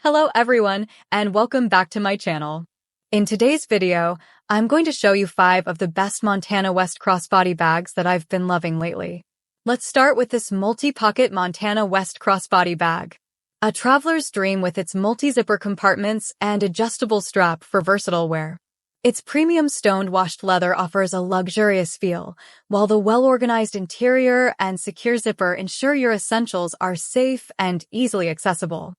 Hello everyone, and welcome back to my channel. In today's video, I'm going to show you 5 of the best Montana West crossbody bags that I've been loving lately. Let's start with this multi-pocket Montana West crossbody bag. A traveler's dream with its multi-zipper compartments and adjustable strap for versatile wear. Its premium stoned-washed leather offers a luxurious feel, while the well-organized interior and secure zipper ensure your essentials are safe and easily accessible.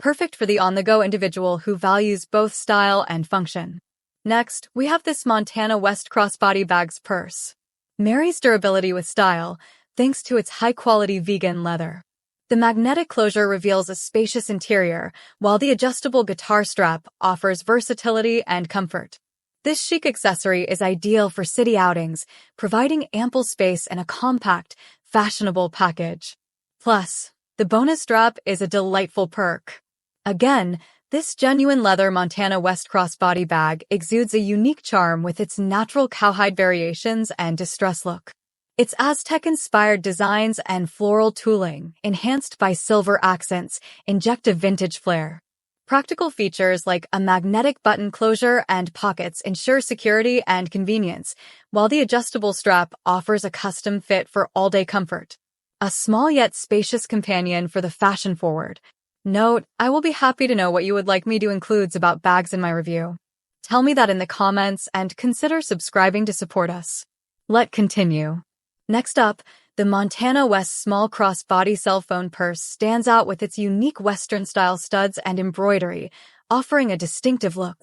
Perfect for the on-the-go individual who values both style and function. Next, we have this Montana West crossbody bag's purse. Marries durability with style, thanks to its high-quality vegan leather. The magnetic closure reveals a spacious interior, while the adjustable guitar strap offers versatility and comfort. This chic accessory is ideal for city outings, providing ample space and a compact, fashionable package. Plus, the bonus strap is a delightful perk. Again, this genuine leather Montana West crossbody bag exudes a unique charm with its natural cowhide variations and distress look. Its Aztec-inspired designs and floral tooling, enhanced by silver accents, inject a vintage flair. Practical features like a magnetic button closure and pockets ensure security and convenience, while the adjustable strap offers a custom fit for all-day comfort. A small yet spacious companion for the fashion-forward. Note, I will be happy to know what you would like me to include about bags in my review. Tell me that in the comments and consider subscribing to support us. Let's continue. Next up, the Montana West small crossbody cell phone purse stands out with its unique Western-style studs and embroidery, offering a distinctive look.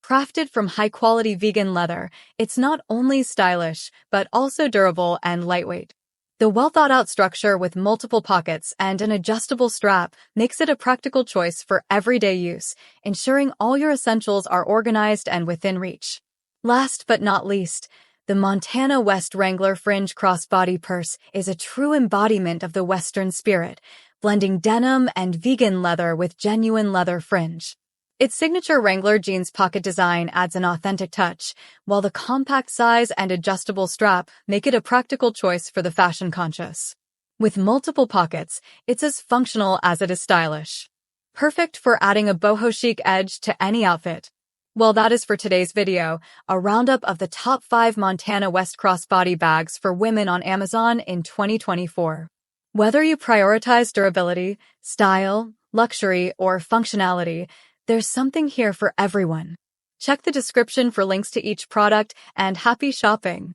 Crafted from high-quality vegan leather, it's not only stylish, but also durable and lightweight. The well-thought-out structure with multiple pockets and an adjustable strap makes it a practical choice for everyday use, ensuring all your essentials are organized and within reach. Last but not least, the Montana West Wrangler Fringe crossbody purse is a true embodiment of the Western spirit, blending denim and vegan leather with genuine leather fringe. Its signature Wrangler jeans pocket design adds an authentic touch, while the compact size and adjustable strap make it a practical choice for the fashion-conscious. With multiple pockets, it's as functional as it is stylish. Perfect for adding a boho-chic edge to any outfit. Well, that is for today's video, a roundup of the top 5 Montana West crossbody bags for women on Amazon in 2024. Whether you prioritize durability, style, luxury, or functionality, there's something here for everyone. Check the description for links to each product, and happy shopping!